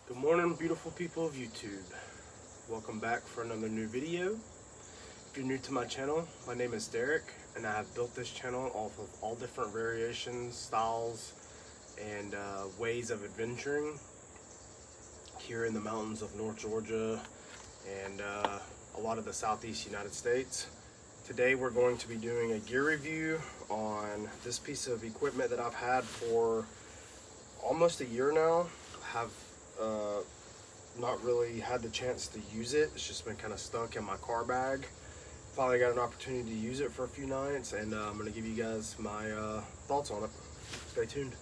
Good morning, beautiful people of YouTube. Welcome back for another new video. If you're new to my channel, my name is Derek, and I have built this channel off of all different variations, styles, and ways of adventuring here in the mountains of North Georgia and a lot of the southeast United States. Today we're going to be doing a gear review on this piece of equipment that I've had for almost a year now. I have not really had the chance to use it. It's just been kind of stuck in my car bag. Finally got an opportunity to use it for a few nights, and I'm going to give you guys my thoughts on it. Stay tuned.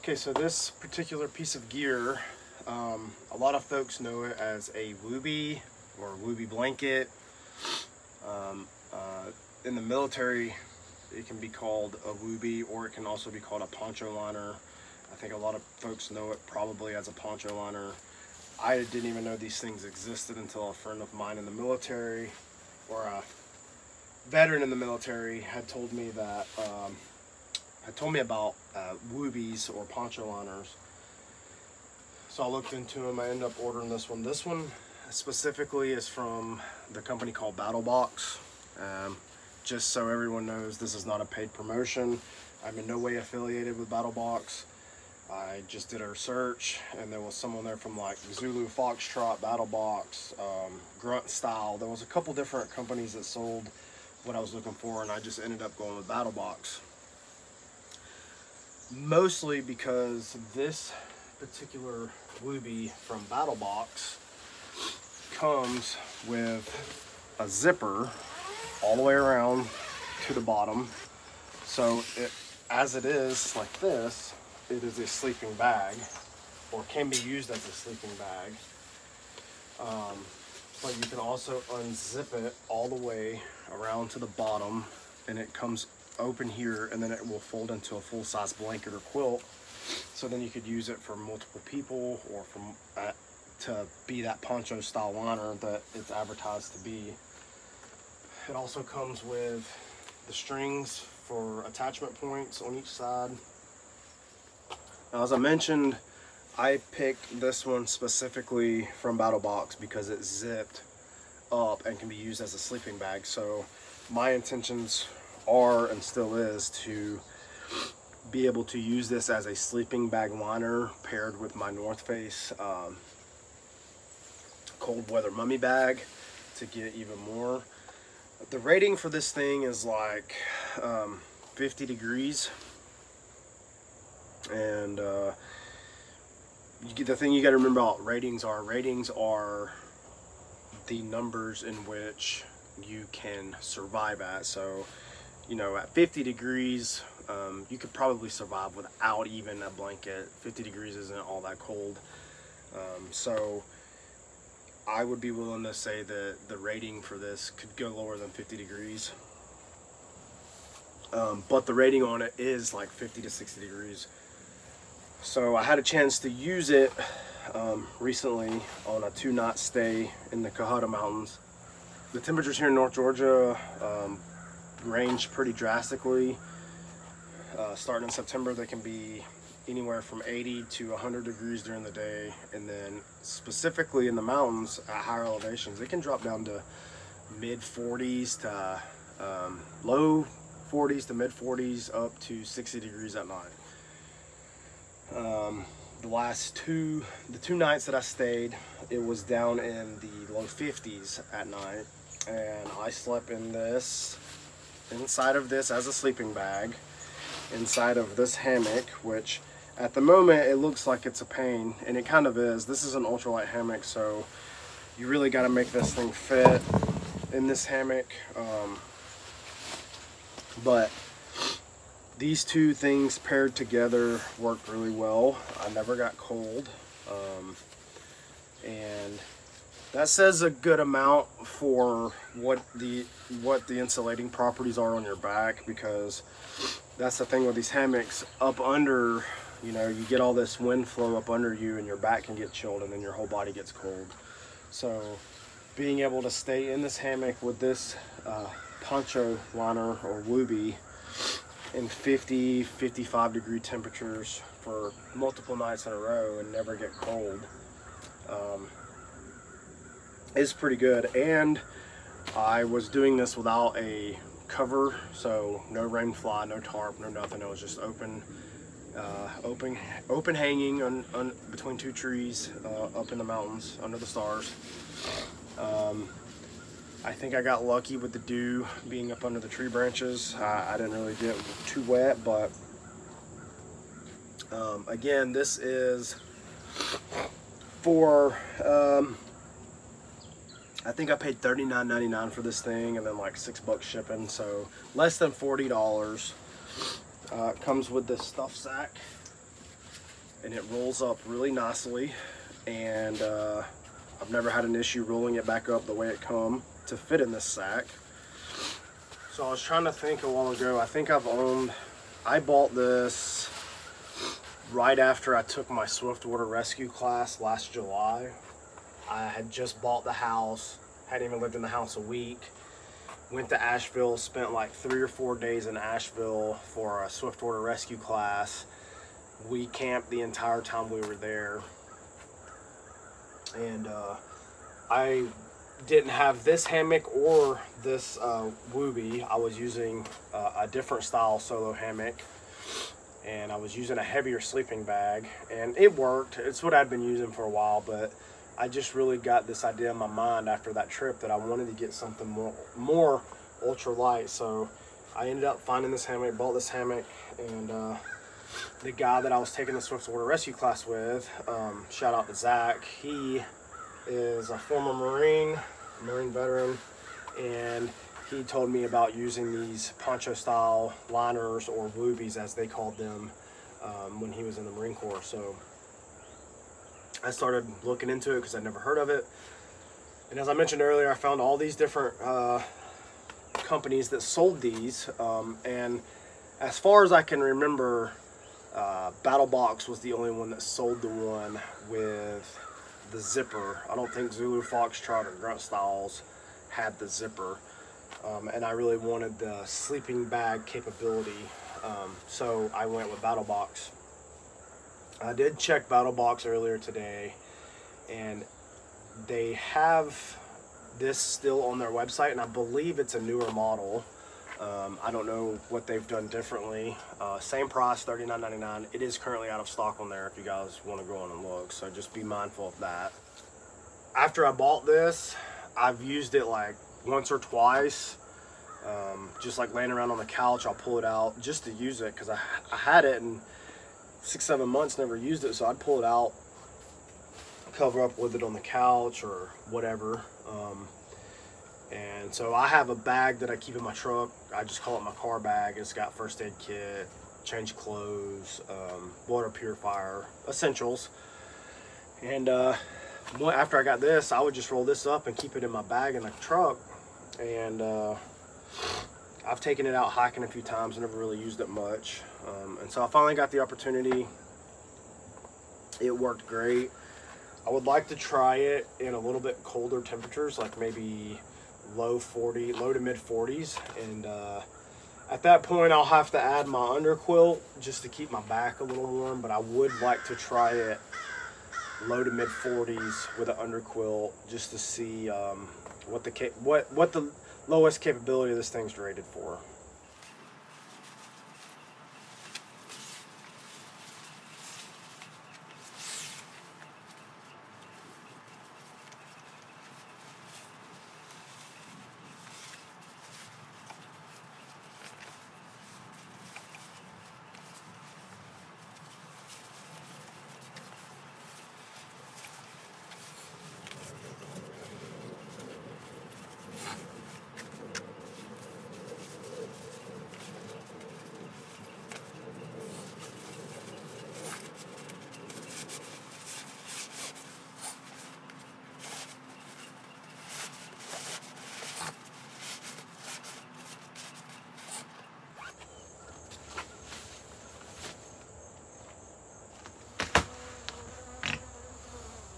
Okay, so this particular piece of gear, a lot of folks know it as a woobie or woobie blanket. In the military, it can be called a woobie, or it can also be called a poncho liner. I think a lot of folks know it probably as a poncho liner. I didn't even know these things existed until a friend of mine in the military, or a veteran in the military, had told me that about woobies or poncho liners. So I looked into them. I ended up ordering this one. This one specifically is from the company called Battlebox. Just so everyone knows, this is not a paid promotion. I'm in no way affiliated with Battlebox. I just did a search, and there was someone there from like Zulu, Foxtrot, Battlebox, Grunt Style. There was a couple different companies that sold what I was looking for, and I just ended up going with Battlebox. Mostly because this particular woobie from Battlebox comes with a zipper all the way around to the bottom. So as it is like this, it is a sleeping bag, or can be used as a sleeping bag. But you can also unzip it all the way around to the bottom, and it comes open here, and then it will fold into a full-size blanket or quilt. So then you could use it for multiple people, or to be that poncho style liner that it's advertised to be. It also comes with the strings for attachment points on each side. Now, as I mentioned, I picked this one specifically from Battlebox because it's zipped up and can be used as a sleeping bag. So my intentions are, and still is, to be able to use this as a sleeping bag liner paired with my North Face cold weather mummy bag to get even more. The rating for this thing is like 50 degrees, and the thing you got to remember about ratings are the numbers in which you can survive at. So, you know, at 50 degrees, you could probably survive without even a blanket. 50 degrees isn't all that cold. So I would be willing to say that the rating for this could go lower than 50 degrees. But the rating on it is like 50 to 60 degrees. So I had a chance to use it recently on a 2-night stay in the Cahutta Mountains. The temperatures here in North Georgia range pretty drastically. Starting in September, they can be anywhere from 80 to 100 degrees during the day, and then specifically in the mountains at higher elevations, it can drop down to mid 40s to low 40s to mid 40s, up to 60 degrees at night. The two nights that I stayed, it was down in the low 50s at night, and I slept in this, inside of this as a sleeping bag, inside of this hammock, which at the moment it looks like it's a pain, and it kind of is. This is an ultralight hammock, so you really got to make this thing fit in this hammock. But these two things paired together worked really well. I never got cold, and that says a good amount for what the insulating properties are on your back, because that's the thing with these hammocks. Up under, you know, you get all this wind flow up under you and your back can get chilled, and then your whole body gets cold. So being able to stay in this hammock with this poncho liner or woobie in 50, 55 degree temperatures for multiple nights in a row and never get cold is pretty good. And I was doing this without a cover, so no rain fly, no tarp, no nothing. It was just open hanging on between two trees up in the mountains under the stars. I think I got lucky with the dew being up under the tree branches. I didn't really get too wet, but again, this is for I think I paid $39.99 for this thing, and then like $6 shipping, so less than $40. It comes with this stuff sack, and it rolls up really nicely, and I've never had an issue rolling it back up the way it come to fit in this sack. So I was trying to think a while ago. I think I bought this right after I took my Swiftwater rescue class last July. I had just bought the house, hadn't even lived in the house a week. Went to Asheville, spent like 3 or 4 days in Asheville for a Swiftwater rescue class. We camped the entire time we were there. And I didn't have this hammock or this woobie. I was using a different style solo hammock, and I was using a heavier sleeping bag, and it worked. It's what I'd been using for a while, but I just really got this idea in my mind after that trip that I wanted to get something more ultralight. So I ended up finding this hammock, bought this hammock, and the guy that I was taking the Swiftwater rescue class with, shout out to Zach, he is a former Marine veteran, and he told me about using these poncho style liners, or woobies as they called them, when he was in the Marine Corps. So I started looking into it because I'd never heard of it. And as I mentioned earlier, I found all these different companies that sold these. And as far as I can remember, Battlebox was the only one that sold the one with the zipper. I don't think Zulu, Foxtrot, or Grunt Styles had the zipper. And I really wanted the sleeping bag capability. So I went with Battlebox. I did check Battlebox earlier today, and they have this still on their website, and I believe it's a newer model. I don't know what they've done differently. Same price, $39.99. It is currently out of stock on there if you guys want to go on and look, so just be mindful of that. After I bought this, I've used it like once or twice, just like laying around on the couch. I'll pull it out just to use it, because I had it and 6-7 months never used it, so I'd pull it out, cover up with it on the couch or whatever. And so I have a bag that I keep in my truck. I just call it my car bag. It's got first aid kit, change clothes, water purifier, essentials. And after I got this, I would just roll this up and keep it in my bag in the truck. And I've taken it out hiking a few times, never really used it much. And so I finally got the opportunity. It worked great. I would like to try it in a little bit colder temperatures, like maybe low to mid 40s. And at that point, I'll have to add my underquilt just to keep my back a little warm. But I would like to try it low to mid 40s with an underquilt, just to see what the lowest capability this thing's rated for.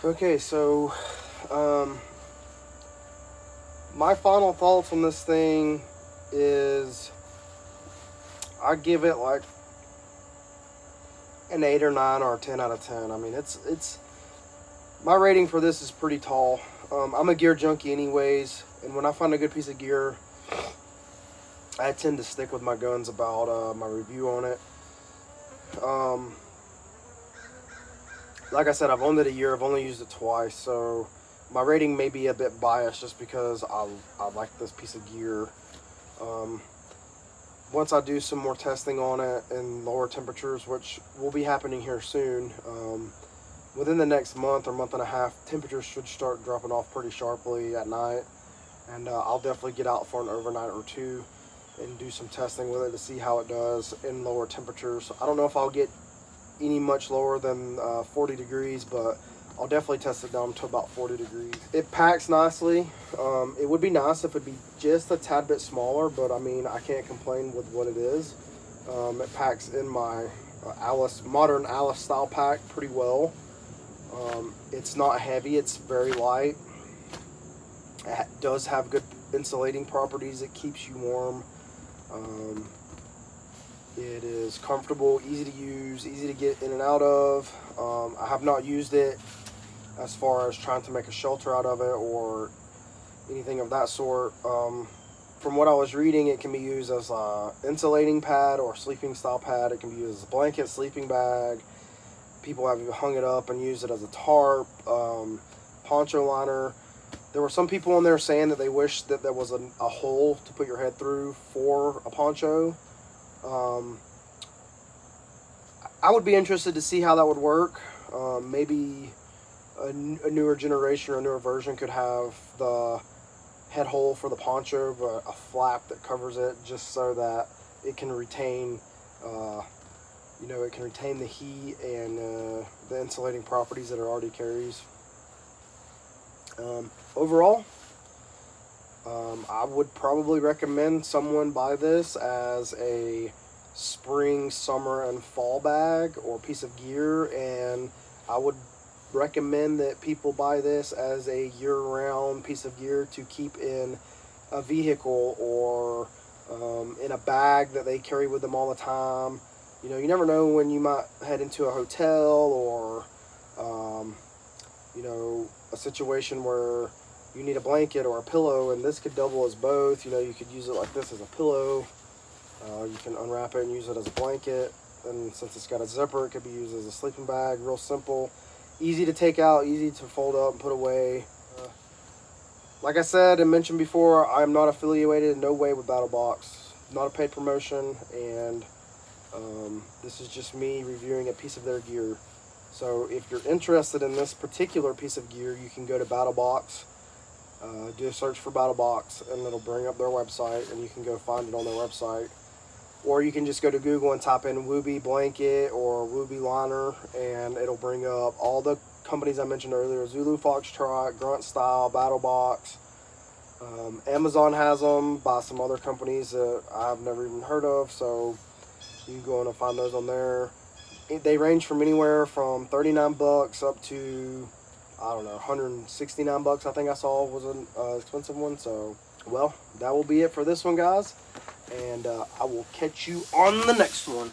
Okay, so my final thoughts on this thing is I give it like an 8 or 9 or a 10 out of 10. I mean, it's my rating for this is pretty tall. I'm a gear junkie anyways, and when I find a good piece of gear, I tend to stick with my guns about my review on it. Like I said, I've owned it a year. I've only used it twice, so my rating may be a bit biased just because I like this piece of gear. Once I do some more testing on it in lower temperatures, which will be happening here soon, within the next month or month and a half, temperatures should start dropping off pretty sharply at night, and I'll definitely get out for an overnight or two and do some testing with it to see how it does in lower temperatures. I don't know if I'll get any much lower than 40 degrees, but I'll definitely test it down to about 40 degrees. It packs nicely. It would be nice if it'd be just a tad bit smaller, but I mean, I can't complain with what it is. It packs in my modern Alice style pack pretty well. It's not heavy, it's very light. It does have good insulating properties. It keeps you warm. It is comfortable, easy to use, easy to get in and out of. I have not used it as far as trying to make a shelter out of it or anything of that sort. From what I was reading, it can be used as an insulating pad or sleeping style pad. It can be used as a blanket, sleeping bag. People have hung it up and used it as a tarp, poncho liner. There were some people in there saying that they wished that there was a hole to put your head through for a poncho. I would be interested to see how that would work. Maybe a newer generation or a newer version could have the head hole for the poncho, but a flap that covers it just so that it can retain, it can retain the heat and the insulating properties that it already carries. Overall, I would probably recommend someone buy this as a spring, summer, and fall bag or piece of gear, and I would recommend that people buy this as a year-round piece of gear to keep in a vehicle or in a bag that they carry with them all the time. You know, you never know when you might head into a hotel or a situation where you need a blanket or a pillow, and this could double as both. You know, you could use it like this as a pillow. You can unwrap it and use it as a blanket, and since it's got a zipper, it could be used as a sleeping bag. Real simple, easy to take out, easy to fold up and put away. Like I said and mentioned before, I'm not affiliated in no way with Battlebox. Not a paid promotion, and this is just me reviewing a piece of their gear. So if you're interested in this particular piece of gear, you can go to Battlebox, do a search for Battlebox, and it'll bring up their website, and you can go find it on their website. Or you can just go to Google and type in woobie blanket or woobie liner, and it'll bring up all the companies I mentioned earlier: Zulu Foxtrot, Grunt Style, Battlebox. Amazon has them by some other companies that I've never even heard of, so you can go in and find those on there. They range from anywhere from 39 bucks up to, I don't know, 169 bucks. I think I saw was an expensive one. So, well, that will be it for this one, guys. And I will catch you on the next one.